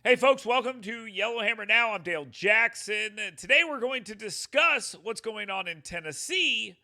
Hey, folks, welcome to Yellowhammer Now. I'm Dale Jackson. Today, we're going to discuss what's going on in Tennessee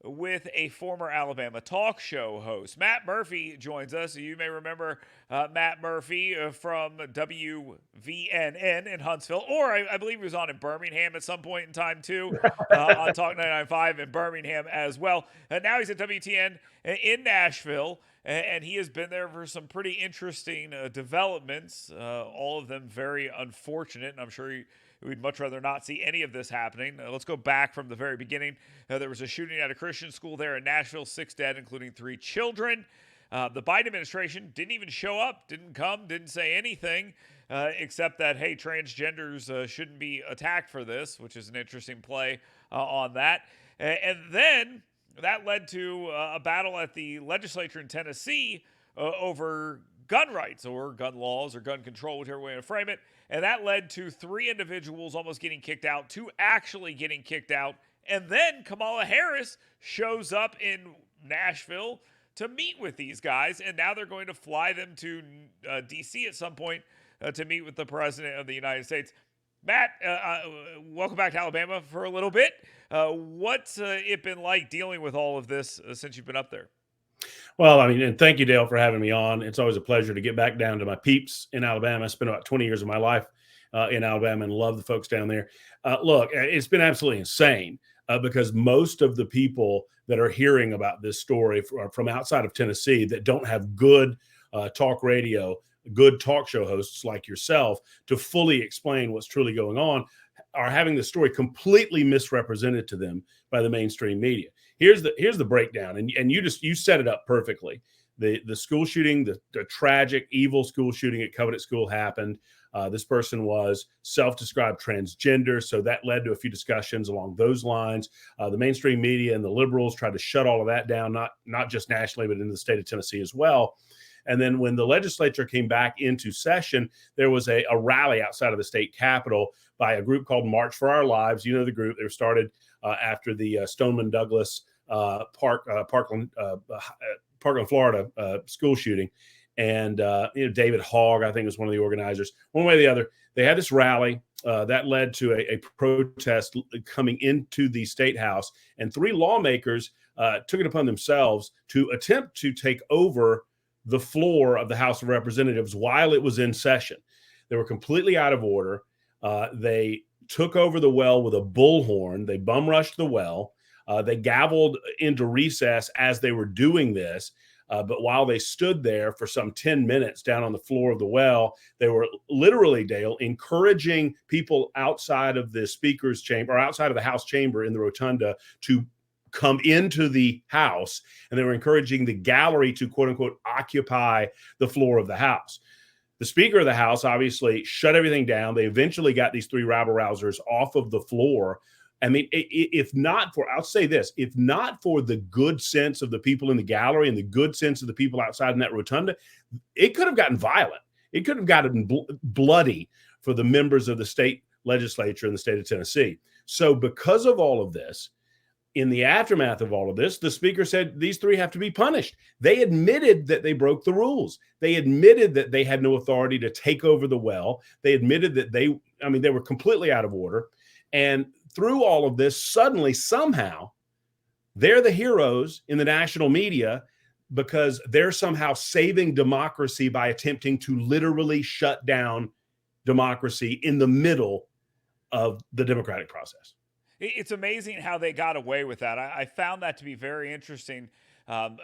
with a former Alabama talk show host. Matt Murphy joins us. You may remember Matt Murphy from WVNN in Huntsville, or I believe he was on in Birmingham at some point in time, too, on Talk 99.5 in Birmingham as well. Now he's at WTN in Nashville. And he has been there for some pretty interesting developments, all of them very unfortunate. And I'm sure we'd much rather not see any of this happening. Let's go back from the very beginning. There was a shooting at a Christian school there in Nashville, 6 dead, including 3 children. The Biden administration didn't even show up, didn't come, didn't say anything, except that, hey, transgenders shouldn't be attacked for this, which is an interesting play on that. And then that led to a battle at the legislature in Tennessee over gun rights or gun laws or gun control, whichever way to frame it. And that led to 3 individuals almost getting kicked out, 2 actually getting kicked out. And then Kamala Harris shows up in Nashville to meet with these guys. And now they're going to fly them to D.C. at some point to meet with the president of the United States. Matt, welcome back to Alabama for a little bit. What's it been like dealing with all of this since you've been up there? Well, I mean, and thank you, Dale, for having me on. It's always a pleasure to get back down to my peeps in Alabama. I spent about 20 years of my life in Alabama and love the folks down there. Look, it's been absolutely insane because most of the people that are hearing about this story are from outside of Tennessee that don't have good talk radio, good talk show hosts like yourself to fully explain what's truly going on, are having the story completely misrepresented to them by the mainstream media. Here's the breakdown, and you set it up perfectly. The school shooting, the tragic, evil school shooting at Covenant School happened. This person was self-described transgender, so that led to a few discussions along those lines. The mainstream media and the liberals tried to shut all of that down, not just nationally, but in the state of Tennessee as well. And then when the legislature came back into session, there was a rally outside of the state capitol by a group called March for Our Lives. You know the group. They were started after the Stoneman Douglas Parkland, Florida school shooting. And David Hogg, I think, was one of the organizers. One way or the other, they had this rally that led to a protest coming into the state house, and 3 lawmakers took it upon themselves to attempt to take over the floor of the House of Representatives while it was in session. They were completely out of order. They took over the well with a bullhorn. They bum rushed the well. They gavelled into recess as they were doing this. But while they stood there for some 10 minutes down on the floor of the well, they were literally, Dale, encouraging people outside of the speaker's chamber or outside of the House chamber in the rotunda to come into the house, and they were encouraging the gallery to, quote unquote, occupy the floor of the house. The Speaker of the House obviously shut everything down. They eventually got these 3 rabble rousers off of the floor. I mean, if not for, I'll say this, if not for the good sense of the people in the gallery and the good sense of the people outside in that rotunda, it could have gotten violent. It could have gotten bloody for the members of the state legislature in the state of Tennessee. So because of all of this, in the aftermath of all of this, the speaker said these 3 have to be punished. They admitted that they broke the rules. They admitted that they had no authority to take over the well. They admitted that they were completely out of order. And through all of this, suddenly, somehow, they're the heroes in the national media because they're somehow saving democracy by attempting to literally shut down democracy in the middle of the democratic process. It's amazing how they got away with that. I found that to be very interesting.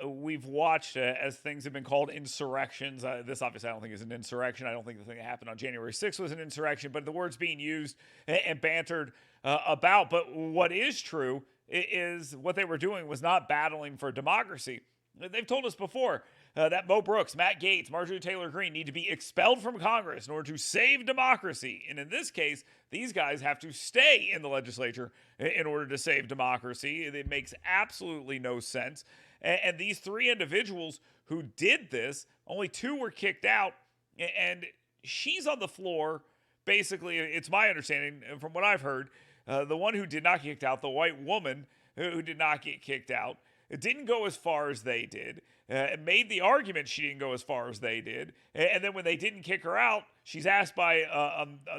We've watched as things have been called insurrections. This obviously I don't think is an insurrection. I don't think the thing that happened on January 6th was an insurrection, but the words being used and bantered about. But what is true is what they were doing was not battling for democracy. They've told us before that Mo Brooks, Matt Gaetz, Marjorie Taylor Greene need to be expelled from Congress in order to save democracy. And in this case, these guys have to stay in the legislature in order to save democracy. It makes absolutely no sense. And these 3 individuals who did this, only 2 were kicked out. And she's on the floor. Basically, it's my understanding from what I've heard, the one who did not get kicked out, the white woman who did not get kicked out, it didn't go as far as they did. made the argument she didn't go as far as they did. And then when they didn't kick her out, she's asked by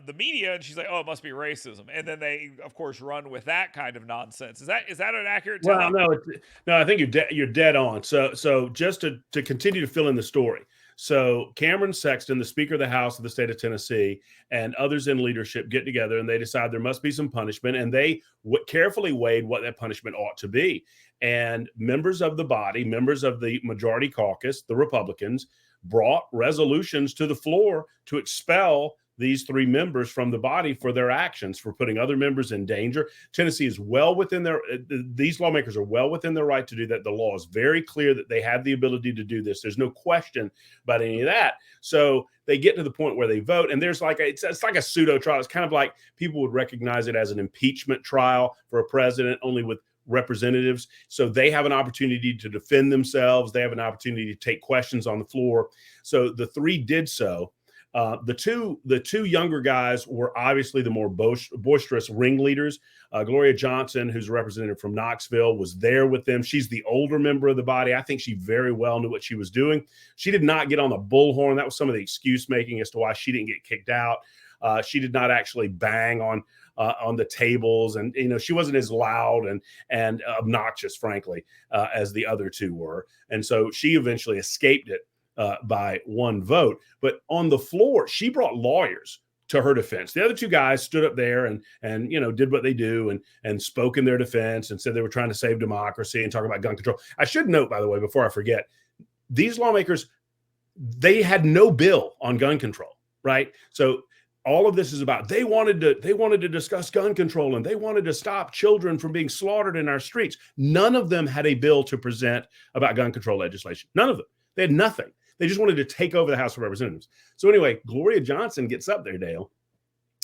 the media, and she's like, "Oh, it must be racism." And then they, of course, run with that kind of nonsense. Is that an accurate Well, telling? no, I think you're dead on. So just to continue to fill in the story. So Cameron Sexton, the Speaker of the House of the state of Tennessee, and others in leadership get together and they decide there must be some punishment, and they carefully weighed what that punishment ought to be. And members of the body, members of the majority caucus, the Republicans, brought resolutions to the floor to expel these three members from the body for their actions, for putting other members in danger. Tennessee is well within these lawmakers are well within their right to do that. The law is very clear that they have the ability to do this. There's no question about any of that. So they get to the point where they vote, and there's it's like a pseudo trial. It's kind of like people would recognize it as an impeachment trial for a president, only with representatives. So they have an opportunity to defend themselves. They have an opportunity to take questions on the floor. So the three did so. The two younger guys were obviously the more boisterous ringleaders. Gloria Johnson, who's a representative from Knoxville, was there with them. She's the older member of the body. I think she very well knew what she was doing. She did not get on the bullhorn. That was some of the excuse making as to why she didn't get kicked out. She did not actually bang on the tables, and she wasn't as loud and obnoxious, frankly, as the other two were. And so she eventually escaped it by one vote. But on the floor, she brought lawyers to her defense. The other two guys stood up there and did what they do and spoke in their defense and said they were trying to save democracy and talk about gun control. I should note, by the way, before I forget, these lawmakers, they had no bill on gun control, right? So all of this is about they wanted to discuss gun control, and they wanted to stop children from being slaughtered in our streets. None of them had a bill to present about gun control legislation. None of them. They had nothing. They just wanted to take over the House of Representatives. So anyway, Gloria Johnson gets up there, Dale,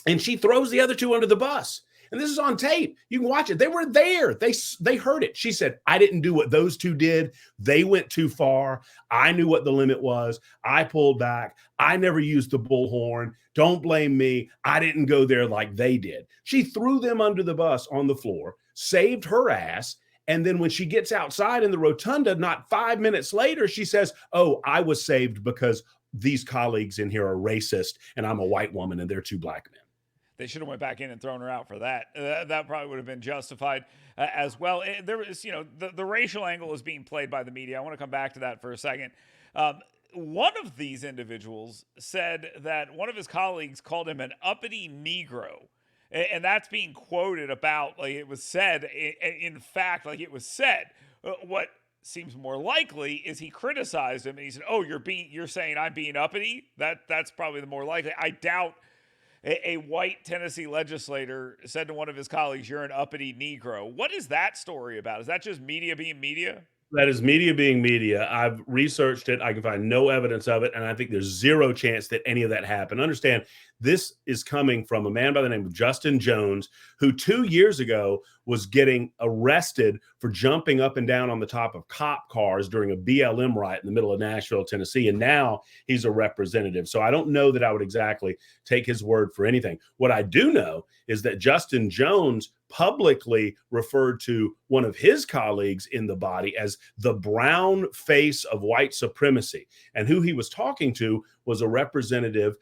and she throws the other two under the bus. And this is on tape. You can watch it. They were there. They heard it. She said, "I didn't do what those two did. They went too far. I knew what the limit was. I pulled back. I never used the bullhorn. Don't blame me. I didn't go there like they did." She threw them under the bus on the floor, saved her ass. And then when she gets outside in the rotunda, not 5 minutes later, she says, "Oh, I was saved because these colleagues in here are racist, and I'm a white woman and they're two black men." They should have went back in and thrown her out for that. That probably would have been justified as well. There was, the racial angle is being played by the media. I want to come back to that for a second. One of these individuals said that one of his colleagues called him an uppity Negro. And that's being quoted about, like it was said, in fact, like it was said. What seems more likely is he criticized him and he said, "Oh, you're saying I'm being uppity?" That's probably the more likely. I doubt a white Tennessee legislator said to one of his colleagues, "You're an uppity Negro." What is that story about? Is that just media being media? That is media being media. I've researched it. I can find no evidence of it. And I think there's zero chance that any of that happened. Understand, this is coming from a man by the name of Justin Jones, who 2 years ago was getting arrested for jumping up and down on the top of cop cars during a BLM riot in the middle of Nashville, Tennessee. And now he's a representative. So I don't know that I would exactly take his word for anything. What I do know is that Justin Jones publicly referred to one of his colleagues in the body as the brown face of white supremacy. And who he was talking to was a representative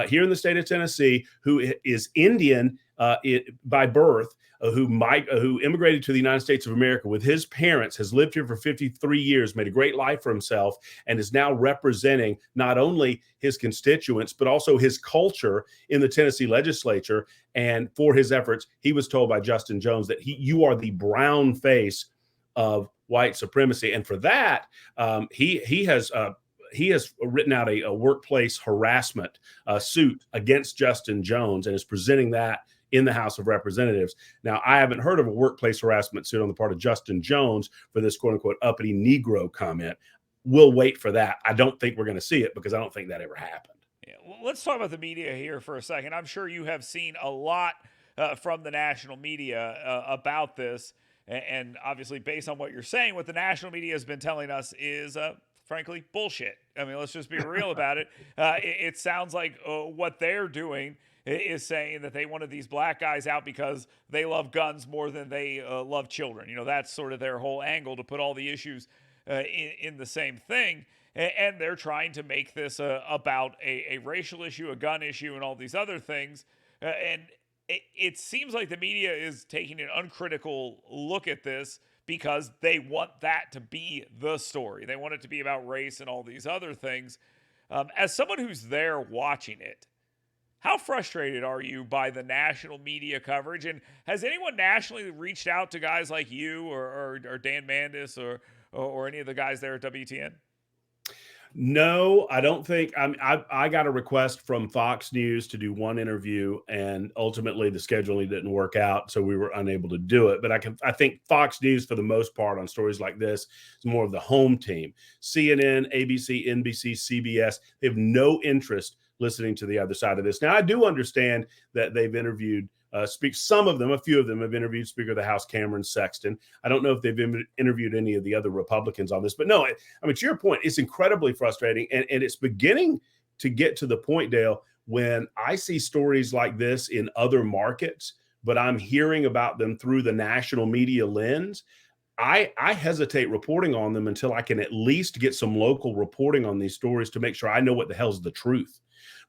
here in the state of Tennessee who is Indian by birth, who immigrated to the United States of America with his parents, has lived here for 53 years, made a great life for himself, and is now representing not only his constituents, but also his culture in the Tennessee legislature. And for his efforts, he was told by Justin Jones that you are the brown face of white supremacy. And for that, he has written out a workplace harassment suit against Justin Jones and is presenting that in the House of Representatives. Now, I haven't heard of a workplace harassment suit on the part of Justin Jones for this quote unquote uppity Negro comment. We'll wait for that. I don't think we're going to see it because I don't think that ever happened. Yeah, well, let's talk about the media here for a second. I'm sure you have seen a lot from the national media about this. And obviously, based on what you're saying, what the national media has been telling us is frankly, bullshit. I mean, let's just be real about it. It sounds like what they're doing is saying that they wanted these black guys out because they love guns more than they love children. That's sort of their whole angle, to put all the issues in the same thing. And they're trying to make this about a racial issue, a gun issue, and all these other things. And it seems like the media is taking an uncritical look at this because they want that to be the story. They want it to be about race and all these other things. As someone who's there watching it, how frustrated are you by the national media coverage? And has anyone nationally reached out to guys like you or Dan Mandis or any of the guys there at WTN? No, I don't think. I got a request from Fox News to do one interview, and ultimately the scheduling didn't work out, so we were unable to do it. But I think Fox News, for the most part, on stories like this, is more of the home team. CNN, ABC, NBC, CBS, they have no interest listening to the other side of this. Now, I do understand that they've interviewed a few of them have interviewed Speaker of the House Cameron Sexton. I don't know if they've interviewed any of the other Republicans on this, but no, I mean, to your point, it's incredibly frustrating. And it's beginning to get to the point, Dale, when I see stories like this in other markets, but I'm hearing about them through the national media lens. I hesitate reporting on them until I can at least get some local reporting on these stories to make sure I know what the hell's the truth,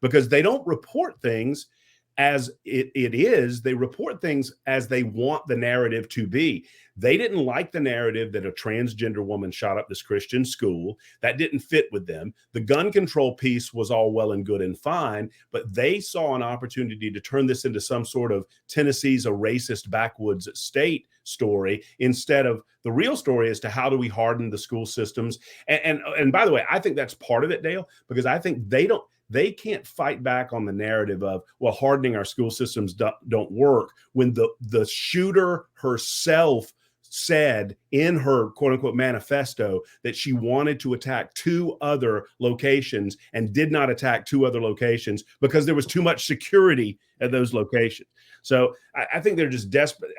because they don't report things as it is. They report things as they want the narrative to be. They didn't like the narrative that a transgender woman shot up this Christian school. That didn't fit with them. The gun control piece was all well and good and fine, but they saw an opportunity to turn this into some sort of Tennessee's a racist backwoods state story, instead of the real story as to how do we harden the school systems. And by the way, I think that's part of it, Dale, because I think they can't fight back on the narrative of, well, hardening our school systems don't work, when the shooter herself said in her quote unquote manifesto that she wanted to attack 2 other locations and did not attack 2 other locations because there was too much security at those locations. So I think they're just desperate.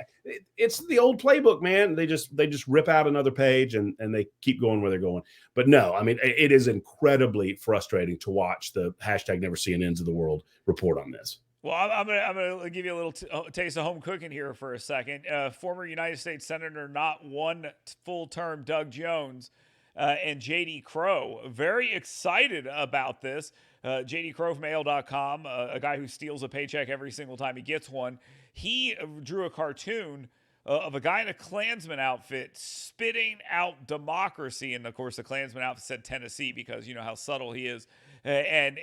It's the old playbook, man. They just rip out another page and they keep going where they're going. But no, I mean, it is incredibly frustrating to watch the hashtag Never CNNs of the world report on this. Well, I'm gonna give you a little taste of home cooking here for a second. Former United States Senator, not one full term, Doug Jones, and J.D. Crowe, very excited about this. J.D. Crowe from AL.com, a guy who steals a paycheck every single time he gets one. He drew a cartoon of a guy in a Klansman outfit spitting out democracy, and of course the Klansman outfit said Tennessee because you know how subtle he is. And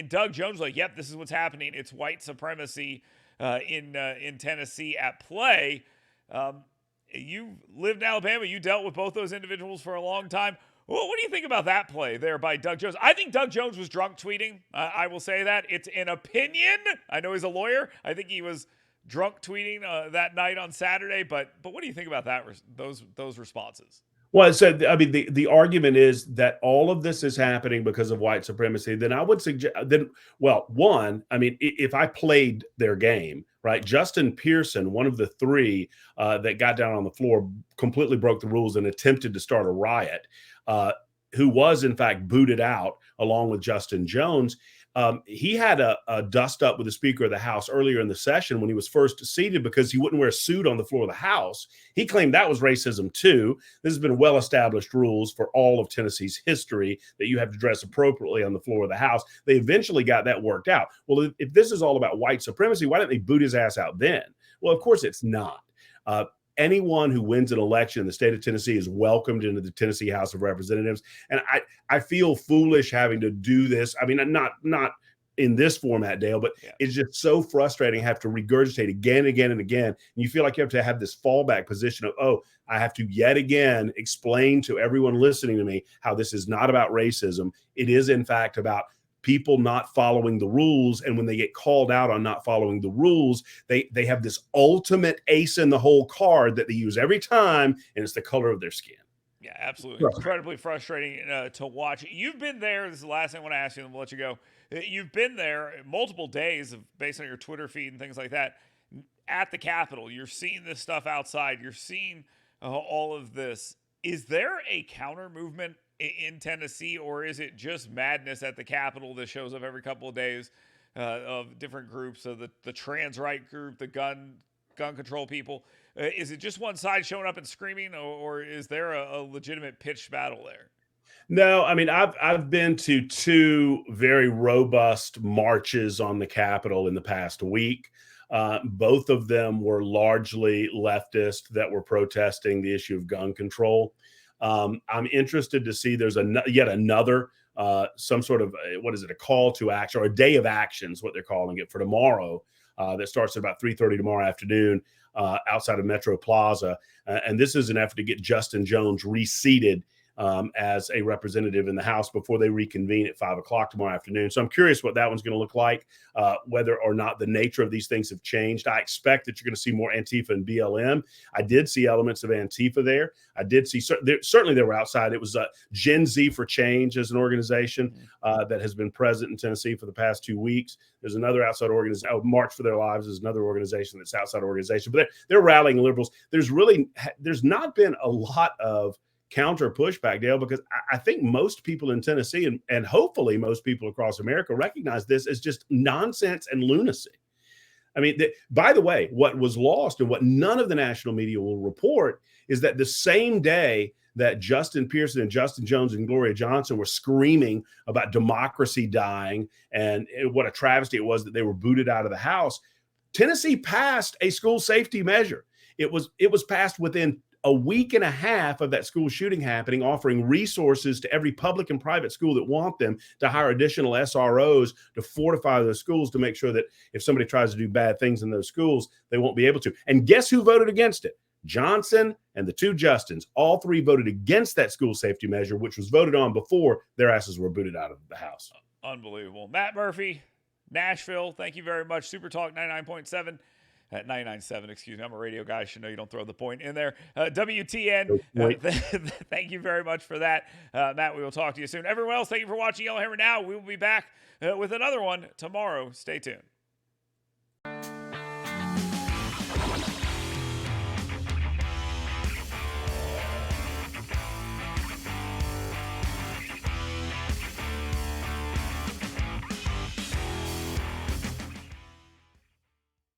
Doug Jones was like, yep, this is what's happening. It's white supremacy in Tennessee at play. You lived in Alabama. You dealt with both those individuals for a long time. Well, what do you think about that play there by Doug Jones? I think Doug Jones was drunk tweeting. I will say that. It's an opinion. I know he's a lawyer. I think he was drunk tweeting that night on Saturday. But what do you think about that? Those responses? Well, so I mean, the argument is that all of this is happening because of white supremacy. Then I would suggest one, I mean, if I played their game, right, Justin Pearson, one of the 3 that got down on the floor, completely broke the rules and attempted to start a riot, who was in fact booted out along with Justin Jones. He had a dust up with the Speaker of the House earlier in the session when he was first seated because he wouldn't wear a suit on the floor of the House. He claimed that was racism too. This has been well-established rules for all of Tennessee's history that you have to dress appropriately on the floor of the House. They eventually got that worked out. Well, if this is all about white supremacy, why didn't they boot his ass out then? Well, of course it's not. Anyone who wins an election in the state of Tennessee is welcomed into the Tennessee House of Representatives. And I feel foolish having to do this. I mean, not in this format, Dale, but it's just so frustrating. Have to regurgitate again and again and again. And you feel like you have to have this fallback position of, oh, I have to yet again explain to everyone listening to me how this is not about racism. It is, in fact, about people not following the rules. And when they get called out on not following the rules, they have this ultimate ace in the hole card that they use every time, and it's the color of their skin. Yeah, absolutely. Incredibly frustrating to watch. You've been there. This is the last thing I want to ask you, and we'll let you go. You've been there multiple days based on your Twitter feed and things like that at the Capitol. You're seeing this stuff outside. You're seeing all of this. Is there a counter movement in Tennessee, or is it just madness at the Capitol that shows up every couple of days of different groups? So the trans right group, the gun gun control people. Is it just one side showing up and screaming, or is there a legitimate pitched battle there? No, I mean I've been to two very robust marches on the Capitol in the past week. Both of them were largely leftist that were protesting the issue of gun control. I'm interested to see there's yet another some sort of what is it, a call to action or a day of actions, what they're calling it, for tomorrow, that starts at about 3:30 tomorrow afternoon outside of Metro Plaza, and this is an effort to get Justin Jones reseated as a representative in the House before they reconvene at 5 o'clock tomorrow afternoon. So I'm curious what that one's going to look like, whether or not the nature of these things have changed. I expect that you're going to see more Antifa and BLM. I did see elements of Antifa there. I did see, certainly they were outside. It was Gen Z for Change as an organization that has been present in Tennessee for the past 2 weeks. There's another outside organization, March for Their Lives is another organization that's outside organization, but they're rallying liberals. There's not been a lot of counter pushback, Dale, because I think most people in Tennessee and hopefully most people across America recognize this as just nonsense and lunacy. I mean, by the way, what was lost and what none of the national media will report is that the same day that Justin Pearson and Justin Jones and Gloria Johnson were screaming about democracy dying and what a travesty it was that they were booted out of the House, Tennessee passed a school safety measure. It was passed within a week and a half of that school shooting happening, offering resources to every public and private school that want them to hire additional SROs to fortify those schools to make sure that if somebody tries to do bad things in those schools, they won't be able to. And guess who voted against it? Johnson and the two Justins. All three voted against that school safety measure, which was voted on before their asses were booted out of the House. Unbelievable. Matt Murphy, Nashville, thank you very much. Super Talk 99.7. At 99.7, excuse me. I'm a radio guy. I should know you don't throw the point in there. WTN, thank you very much for that. Matt, we will talk to you soon. Everyone else, thank you for watching Yellowhammer Now. We will be back with another one tomorrow. Stay tuned.